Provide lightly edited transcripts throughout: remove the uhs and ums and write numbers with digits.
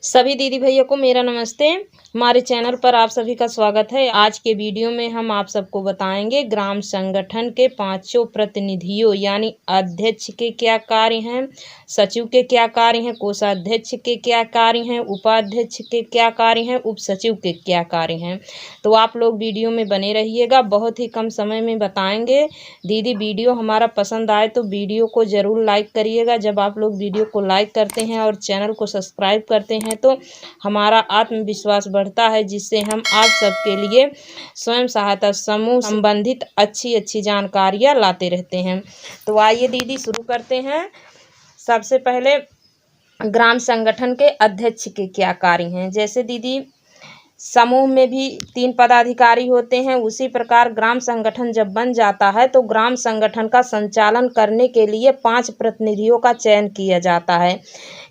सभी दीदी भैया को मेरा नमस्ते। हमारे चैनल पर आप सभी का स्वागत है। आज के वीडियो में हम आप सबको बताएंगे ग्राम संगठन के पांचों प्रतिनिधियों यानी अध्यक्ष के क्या कार्य हैं, सचिव के क्या कार्य हैं, कोषाध्यक्ष के क्या कार्य हैं, उपाध्यक्ष के क्या कार्य हैं, उप सचिव के क्या कार्य हैं। तो आप लोग वीडियो में बने रहिएगा, बहुत ही कम समय में बताएंगे। दीदी वीडियो हमारा पसंद आए तो वीडियो को ज़रूर लाइक करिएगा। जब आप लोग वीडियो को लाइक करते हैं और चैनल को सब्सक्राइब करते हैं तो हमारा आत्मविश्वास बढ़ता है, जिससे हम आप सबके लिए स्वयं सहायता समूह संबंधित अच्छी जानकारियाँ लाते रहते हैं। तो आइए दीदी शुरू करते हैं। सबसे पहले ग्राम संगठन के अध्यक्ष के क्या कार्य हैं। जैसे दीदी समूह में भी 3 पदाधिकारी होते हैं, उसी प्रकार ग्राम संगठन जब बन जाता है तो ग्राम संगठन का संचालन करने के लिए 5 प्रतिनिधियों का चयन किया जाता है।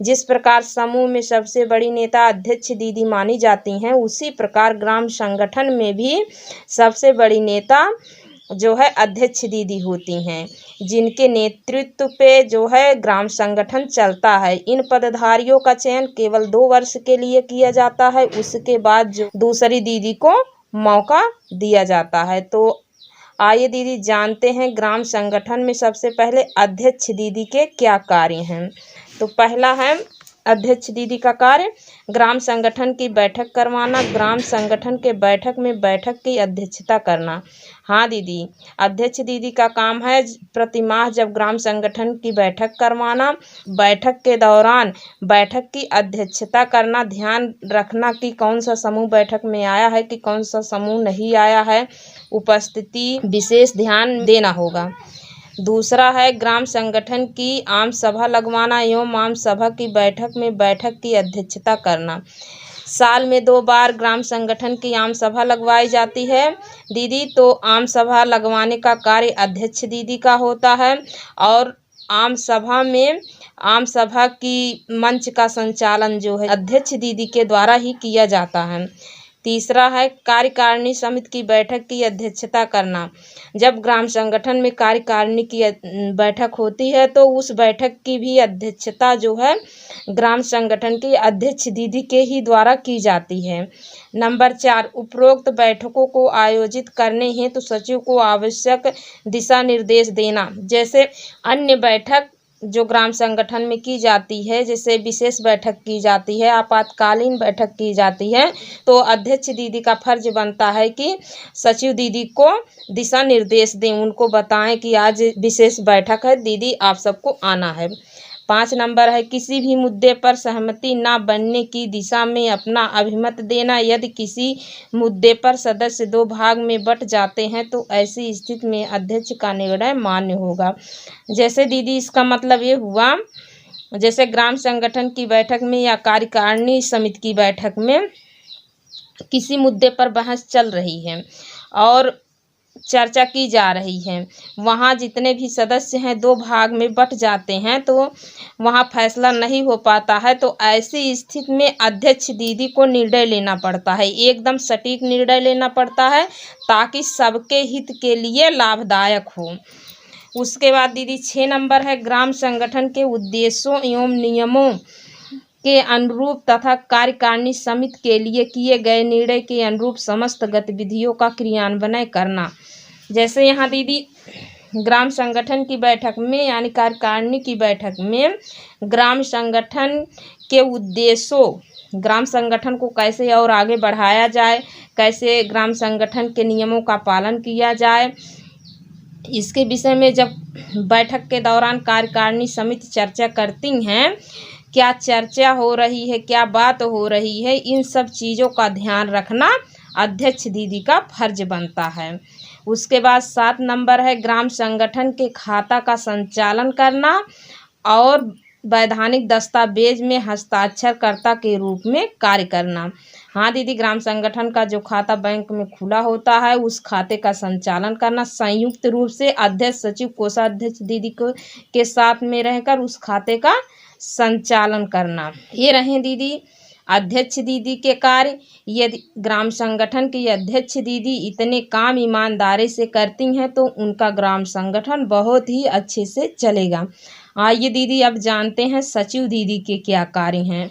जिस प्रकार समूह में सबसे बड़ी नेता अध्यक्ष दीदी मानी जाती हैं, उसी प्रकार ग्राम संगठन में भी सबसे बड़ी नेता जो है अध्यक्ष दीदी होती हैं, जिनके नेतृत्व पे जो है ग्राम संगठन चलता है। इन पदधारियों का चयन केवल 2 वर्ष के लिए किया जाता है, उसके बाद जो दूसरी दीदी को मौका दिया जाता है। तो आइए दीदी जानते हैं ग्राम संगठन में सबसे पहले अध्यक्ष दीदी के क्या कार्य हैं। तो पहला है अध्यक्ष दीदी का कार्य ग्राम संगठन की बैठक करवाना, ग्राम संगठन के बैठक में बैठक की अध्यक्षता करना। हाँ दीदी, अध्यक्ष दीदी का काम है प्रतिमाह जब ग्राम संगठन की बैठक करवाना, बैठक के दौरान बैठक की अध्यक्षता करना, ध्यान रखना कि कौन सा समूह बैठक में आया है कि कौन सा समूह नहीं आया है, उपस्थिति विशेष ध्यान देना होगा। दूसरा है ग्राम संगठन की आम सभा लगवाना एवं आम सभा की बैठक में बैठक की अध्यक्षता करना। साल में 2 बार ग्राम संगठन की आम सभा लगवाई जाती है दीदी। तो आम सभा लगवाने का कार्य अध्यक्ष दीदी का होता है और आम सभा की मंच का संचालन जो है अध्यक्ष दीदी के द्वारा ही किया जाता है। तीसरा है कार्यकारिणी समिति की बैठक की अध्यक्षता करना। जब ग्राम संगठन में कार्यकारिणी की बैठक होती है तो उस बैठक की भी अध्यक्षता जो है ग्राम संगठन की अध्यक्ष दीदी के ही द्वारा की जाती है। नंबर 4, उपरोक्त बैठकों को आयोजित करने हेतु सचिव को आवश्यक दिशा निर्देश देना। जैसे अन्य बैठक जो ग्राम संगठन में की जाती है, जैसे विशेष बैठक की जाती है, आपातकालीन बैठक की जाती है, तो अध्यक्ष दीदी का फर्ज बनता है कि सचिव दीदी को दिशा निर्देश दें, उनको बताएं कि आज विशेष बैठक है दीदी, आप सबको आना है। 5 नंबर है किसी भी मुद्दे पर सहमति न बनने की दिशा में अपना अभिमत देना। यदि किसी मुद्दे पर सदस्य 2 भाग में बट जाते हैं तो ऐसी स्थिति में अध्यक्ष का निर्णय मान्य होगा। जैसे दीदी इसका मतलब ये हुआ, जैसे ग्राम संगठन की बैठक में या कार्यकारिणी समिति की बैठक में किसी मुद्दे पर बहस चल रही है और चर्चा की जा रही है, वहाँ जितने भी सदस्य हैं 2 भाग में बट जाते हैं तो वहाँ फैसला नहीं हो पाता है। तो ऐसी स्थिति में अध्यक्ष दीदी को निर्णय लेना पड़ता है, एकदम सटीक निर्णय लेना पड़ता है ताकि सबके हित के लिए लाभदायक हो। उसके बाद दीदी 6 नंबर है ग्राम संगठन के उद्देश्यों एवं नियमों के अनुरूप तथा कार्यकारिणी समिति के लिए किए गए निर्णय के अनुरूप समस्त गतिविधियों का क्रियान्वयन करना। जैसे यहाँ दीदी ग्राम संगठन की बैठक में यानी कार्यकारिणी की बैठक में ग्राम संगठन के उद्देश्यों, ग्राम संगठन को कैसे और आगे बढ़ाया जाए, कैसे ग्राम संगठन के नियमों का पालन किया जाए, इसके विषय में जब बैठक के दौरान कार्यकारिणी समिति चर्चा करती हैं, क्या चर्चा हो रही है, क्या बात हो रही है, इन सब चीज़ों का ध्यान रखना अध्यक्ष दीदी का फर्ज बनता है। उसके बाद 7 नंबर है ग्राम संगठन के खाता का संचालन करना और वैधानिक दस्तावेज में हस्ताक्षरकर्ता के रूप में कार्य करना। हाँ दीदी, ग्राम संगठन का जो खाता बैंक में खुला होता है उस खाते का संचालन करना, संयुक्त रूप से अध्यक्ष सचिव कोषाध्यक्ष दीदी को के साथ में रहकर उस खाते का संचालन करना। ये रहे दीदी अध्यक्ष दीदी के कार्य। यदि ग्राम संगठन की अध्यक्ष दीदी इतने काम ईमानदारी से करती हैं तो उनका ग्राम संगठन बहुत ही अच्छे से चलेगा। आइए दीदी अब जानते हैं सचिव दीदी के क्या कार्य हैं।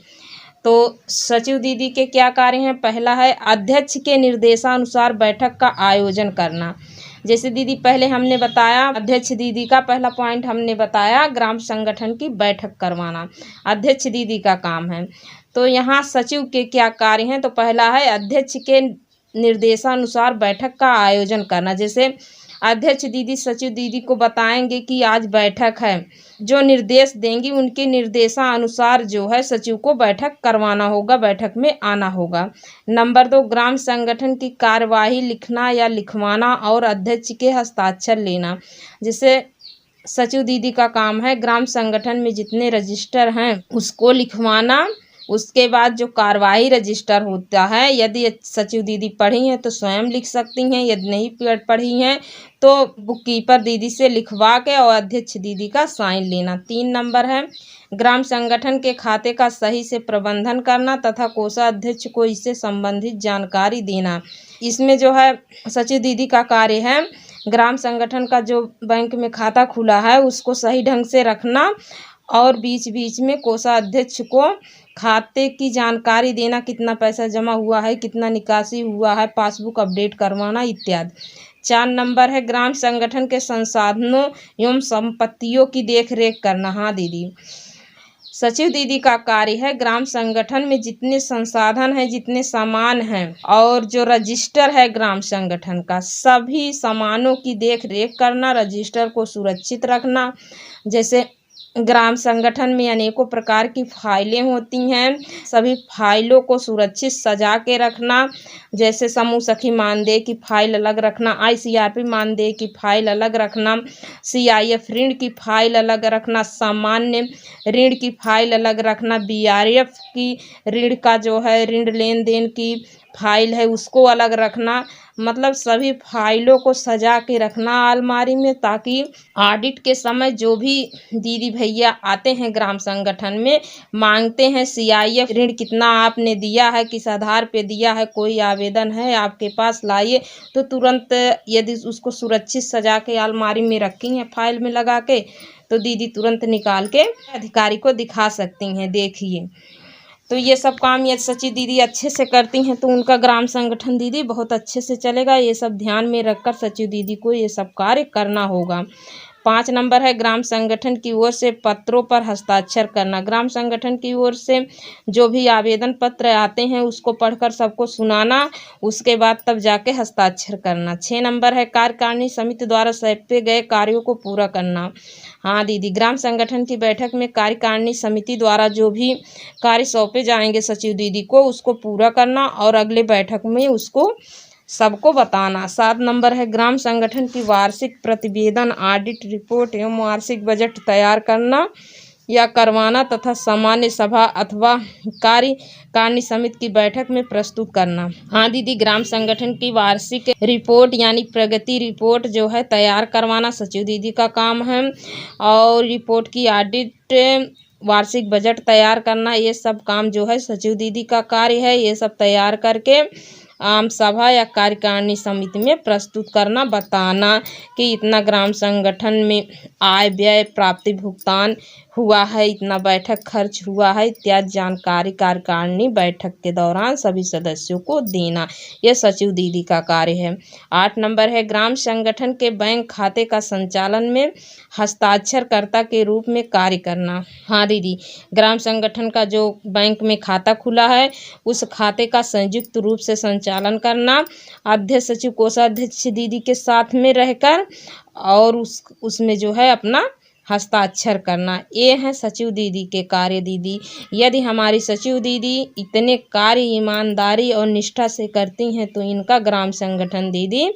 तो सचिव दीदी के क्या कार्य हैं? पहला है अध्यक्ष के निर्देशानुसार बैठक का आयोजन करना। जैसे दीदी पहले हमने बताया, अध्यक्ष दीदी का पहला पॉइंट हमने बताया ग्राम संगठन की बैठक करवाना, अध्यक्ष दीदी का काम है। तो यहाँ सचिव के क्या कार्य हैं? तो पहला है अध्यक्ष के निर्देशानुसार बैठक का आयोजन करना। जैसे अध्यक्ष दीदी सचिव दीदी को बताएंगे कि आज बैठक है, जो निर्देश देंगी उनके निर्देशानुसार जो है सचिव को बैठक करवाना होगा, बैठक में आना होगा। नंबर 2, ग्राम संगठन की कार्यवाही लिखना या लिखवाना और अध्यक्ष के हस्ताक्षर लेना। जैसे सचिव दीदी का काम है ग्राम संगठन में जितने रजिस्टर हैं उसको लिखवाना, उसके बाद जो कार्यवाही रजिस्टर होता है, यदि सचिव दीदी पढ़ी हैं तो स्वयं लिख सकती हैं, यदि नहीं पढ़ी हैं तो बुक कीपर दीदी से लिखवा के और अध्यक्ष दीदी का साइन लेना। 3 नंबर है ग्राम संगठन के खाते का सही से प्रबंधन करना तथा कोषाध्यक्ष को इससे संबंधित जानकारी देना। इसमें जो है सचिव दीदी का कार्य है ग्राम संगठन का जो बैंक में खाता खुला है उसको सही ढंग से रखना और बीच बीच में कोषाध्यक्ष को खाते की जानकारी देना, कितना पैसा जमा हुआ है, कितना निकासी हुआ है, पासबुक अपडेट करवाना इत्यादि। 4 नंबर है ग्राम संगठन के संसाधनों एवं संपत्तियों की देखरेख करना। हाँ दीदी, सचिव दीदी का कार्य है ग्राम संगठन में जितने संसाधन हैं, जितने सामान हैं और जो रजिस्टर है ग्राम संगठन का, सभी सामानों की देखरेख करना, रजिस्टर को सुरक्षित रखना। जैसे ग्राम संगठन में अनेकों प्रकार की फाइलें होती हैं, सभी फाइलों को सुरक्षित सजा के रखना। जैसे समूह सखी मानदेय की फाइल अलग रखना, ICRP मानदेय की फाइल अलग रखना, CIF ऋण की फाइल अलग रखना, सामान्य ऋण की फाइल अलग रखना, BRF की ऋण का जो है ऋण लेन देन की फाइल है उसको अलग रखना। मतलब सभी फाइलों को सजा के रखना अलमारी में, ताकि ऑडिट के समय जो भी दीदी भैया आते हैं ग्राम संगठन में, मांगते हैं CIF ऋण कितना आपने दिया है, किस आधार पे दिया है, कोई आवेदन है आपके पास लाइए, तो तुरंत यदि उसको सुरक्षित सजा के अलमारी में रखी हैं फाइल में लगा के, तो दीदी तुरंत निकाल के अधिकारी को दिखा सकती हैं, देखिए। तो ये सब काम यदि सचिव दीदी अच्छे से करती हैं तो उनका ग्राम संगठन दीदी बहुत अच्छे से चलेगा। ये सब ध्यान में रखकर सचिव दीदी को ये सब कार्य करना होगा। 5 नंबर है ग्राम संगठन की ओर से पत्रों पर हस्ताक्षर करना। ग्राम संगठन की ओर से जो भी आवेदन पत्र आते हैं उसको पढ़कर सबको सुनाना, उसके बाद तब जाके हस्ताक्षर करना। 6 नंबर है कार्यकारिणी समिति द्वारा सौंपे गए कार्यों को पूरा करना। हाँ दीदी, ग्राम संगठन की बैठक में कार्यकारिणी समिति द्वारा जो भी कार्य सौंपे जाएंगे सचिव दीदी को, उसको पूरा करना और अगले बैठक में उसको सबको बताना। 7 नंबर है ग्राम संगठन की वार्षिक प्रतिवेदन, ऑडिट रिपोर्ट एवं वार्षिक बजट तैयार करना या करवाना तथा सामान्य सभा अथवा कार्यकारिणी समिति की बैठक में प्रस्तुत करना। हाँ दीदी, ग्राम संगठन की वार्षिक रिपोर्ट यानी प्रगति रिपोर्ट जो है तैयार करवाना सचिव दीदी का काम है, और रिपोर्ट की ऑडिट, वार्षिक बजट तैयार करना, ये सब काम जो है सचिव दीदी का कार्य है। ये सब तैयार करके आम सभा या कार्यकारिणी समिति में प्रस्तुत करना, बताना कि इतना ग्राम संगठन में आय व्यय प्राप्ति भुगतान हुआ है, इतना बैठक खर्च हुआ है इत्यादि जानकारी कार्यकारिणी बैठक के दौरान सभी सदस्यों को देना। यह सचिव दीदी का कार्य है। 8 नंबर है ग्राम संगठन के बैंक खाते का संचालन में हस्ताक्षरकर्ता के रूप में कार्य करना। हाँ दीदी, ग्राम संगठन का जो बैंक में खाता खुला है उस खाते का संयुक्त रूप से संचालन करना, अध्यक्ष सचिव कोषाध्यक्ष दीदी के साथ में रहकर, और उसमें जो है अपना हस्ताक्षर करना। ये है सचिव दीदी के कार्य। दीदी, यदि हमारी सचिव दीदी इतने कार्य ईमानदारी और निष्ठा से करती हैं तो इनका ग्राम संगठन दीदी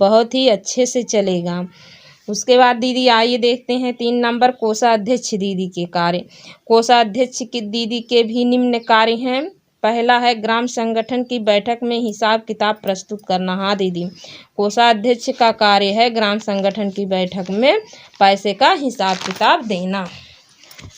बहुत ही अच्छे से चलेगा। उसके बाद दीदी आइए देखते हैं 3 नंबर कोषाध्यक्ष दीदी के कार्य। कोषाध्यक्ष की दीदी के भी निम्न कार्य हैं। पहला है ग्राम संगठन की बैठक में हिसाब किताब प्रस्तुत करना। हाँ दीदी, कोषाध्यक्ष का कार्य है ग्राम संगठन की बैठक में पैसे का हिसाब किताब देना।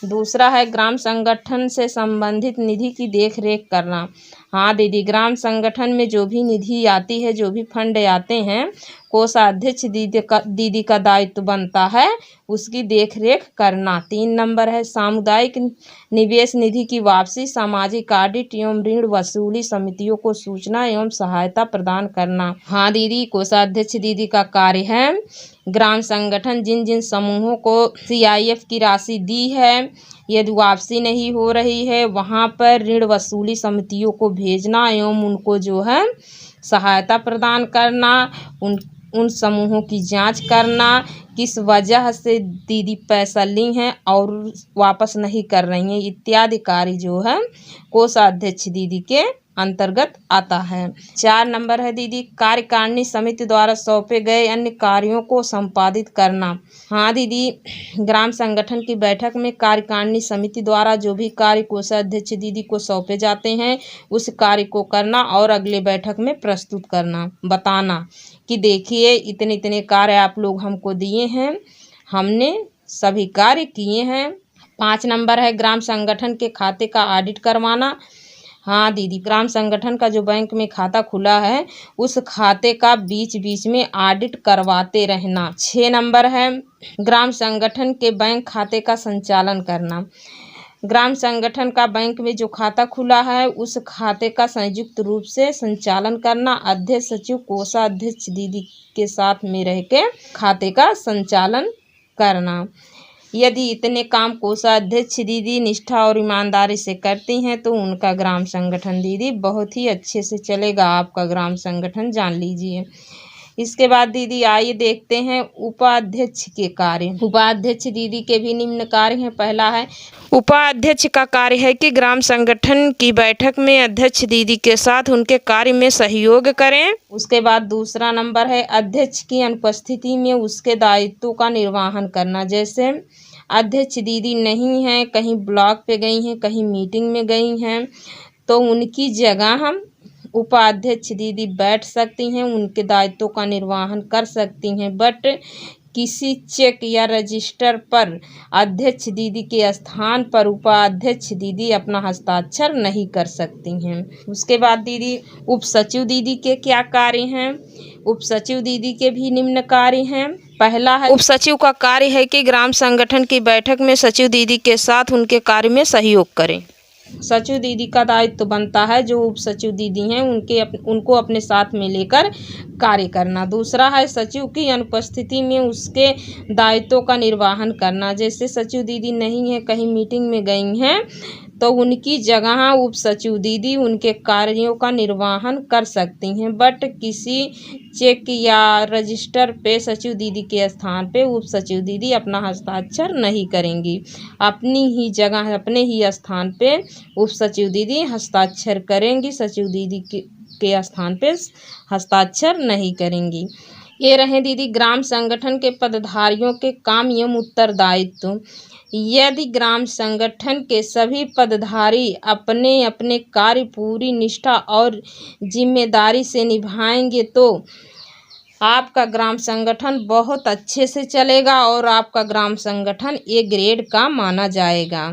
दूसरा है ग्राम संगठन से संबंधित निधि की देखरेख करना। हाँ दीदी, ग्राम संगठन में जो भी निधि आती है, जो भी फंड आते हैं, कोषाध्यक्ष दीदी का दायित्व बनता है उसकी देखरेख करना। 3 नंबर है सामुदायिक निवेश निधि की वापसी, सामाजिक ऑडिट एवं ऋण वसूली समितियों को सूचना एवं सहायता प्रदान करना। हाँ दीदी, कोषाध्यक्ष दीदी का कार्य है ग्राम संगठन जिन जिन समूहों को CIF की राशि दी है, यदि वापसी नहीं हो रही है, वहाँ पर ऋण वसूली समितियों को भेजना एवं उनको जो है सहायता प्रदान करना, उन समूहों की जांच करना, किस वजह से दीदी पैसा ली हैं और वापस नहीं कर रही हैं, इत्यादि कार्य जो है कोषाध्यक्ष दीदी के अंतर्गत आता है। 4 नंबर है दीदी, कार्यकारिणी समिति द्वारा सौंपे गए अन्य कार्यों को संपादित करना। हाँ दीदी, ग्राम संगठन की बैठक में कार्यकारिणी समिति द्वारा जो भी कार्य कोषाध्यक्ष दीदी को सौंपे जाते हैं उस कार्य को करना और अगले बैठक में प्रस्तुत करना, बताना कि देखिए इतने इतने कार्य आप लोग हमको दिए हैं, हमने सभी कार्य किए हैं। 5 नंबर है ग्राम संगठन के खाते का ऑडिट करवाना। हाँ दीदी, ग्राम संगठन का जो बैंक में खाता खुला है उस खाते का बीच बीच में ऑडिट करवाते रहना। 6 नंबर है ग्राम संगठन के बैंक खाते का संचालन करना। ग्राम संगठन का बैंक में जो खाता खुला है उस खाते का संयुक्त रूप से संचालन करना, अध्यक्ष सचिव कोषाध्यक्ष दीदी के साथ में रह के खाते का संचालन करना। यदि इतने काम कोषाध्यक्ष दीदी निष्ठा और ईमानदारी से करती हैं तो उनका ग्राम संगठन दीदी बहुत ही अच्छे से चलेगा। आपका ग्राम संगठन जान लीजिए। इसके बाद दीदी आइए देखते हैं उपाध्यक्ष के कार्य। उपाध्यक्ष दीदी के भी निम्न कार्य हैं। पहला है उपाध्यक्ष का कार्य है कि ग्राम संगठन की बैठक में अध्यक्ष दीदी के साथ उनके कार्य में सहयोग करें। उसके बाद दूसरा नंबर है अध्यक्ष की अनुपस्थिति में उसके दायित्वों का निर्वहन करना। जैसे अध्यक्ष दीदी नहीं हैं, कहीं ब्लॉक पे गई हैं, कहीं मीटिंग में गई हैं, तो उनकी जगह हम उपाध्यक्ष दीदी बैठ सकती हैं, उनके दायित्वों का निर्वहन कर सकती हैं। बट किसी चेक या रजिस्टर पर अध्यक्ष दीदी के स्थान पर उपाध्यक्ष दीदी अपना हस्ताक्षर नहीं कर सकती हैं। उसके बाद दीदी उप सचिव दीदी के क्या कार्य हैं? उप सचिव दीदी के भी निम्न कार्य हैं। पहला है उप सचिव का कार्य है कि ग्राम संगठन की बैठक में सचिव दीदी के साथ उनके कार्य में सहयोग करें। सचिव दीदी का दायित्व बनता है जो उप सचिव दीदी हैं उनको अपने साथ में लेकर कार्य करना। दूसरा है सचिव की अनुपस्थिति में उसके दायित्वों का निर्वहन करना। जैसे सचिव दीदी नहीं है, कहीं मीटिंग में गई हैं, तो उनकी जगह उप सचिव दीदी उनके कार्यों का निर्वहन कर सकती हैं। बट किसी चेक या रजिस्टर पे सचिव दीदी के स्थान पे उप सचिव दीदी अपना हस्ताक्षर नहीं करेंगी। अपनी ही जगह, अपने ही स्थान पे उप सचिव दीदी हस्ताक्षर करेंगी, सचिव दीदी के स्थान पे हस्ताक्षर नहीं करेंगी। ये रहे दीदी ग्राम संगठन के पदधारियों के काम एवं उत्तरदायित्व। यदि ग्राम संगठन के सभी पदधारी अपने अपने कार्य पूरी निष्ठा और जिम्मेदारी से निभाएंगे तो आपका ग्राम संगठन बहुत अच्छे से चलेगा और आपका ग्राम संगठन A ग्रेड का माना जाएगा।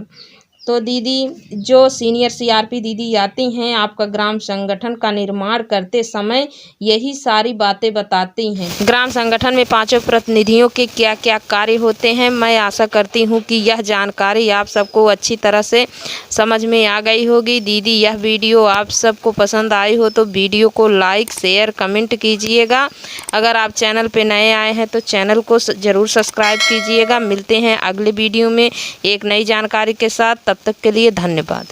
तो दीदी जो सीनियर CRP दीदी आती हैं आपका ग्राम संगठन का निर्माण करते समय यही सारी बातें बताती हैं। ग्राम संगठन में 5 प्रतिनिधियों के क्या क्या कार्य होते हैं। मैं आशा करती हूँ कि यह जानकारी आप सबको अच्छी तरह से समझ में आ गई होगी। दीदी यह वीडियो आप सबको पसंद आई हो तो वीडियो को लाइक, शेयर, कमेंट कीजिएगा। अगर आप चैनल पे नए आए हैं तो चैनल को ज़रूर सब्सक्राइब कीजिएगा। मिलते हैं अगले वीडियो में एक नई जानकारी के साथ। तब तक के लिए धन्यवाद।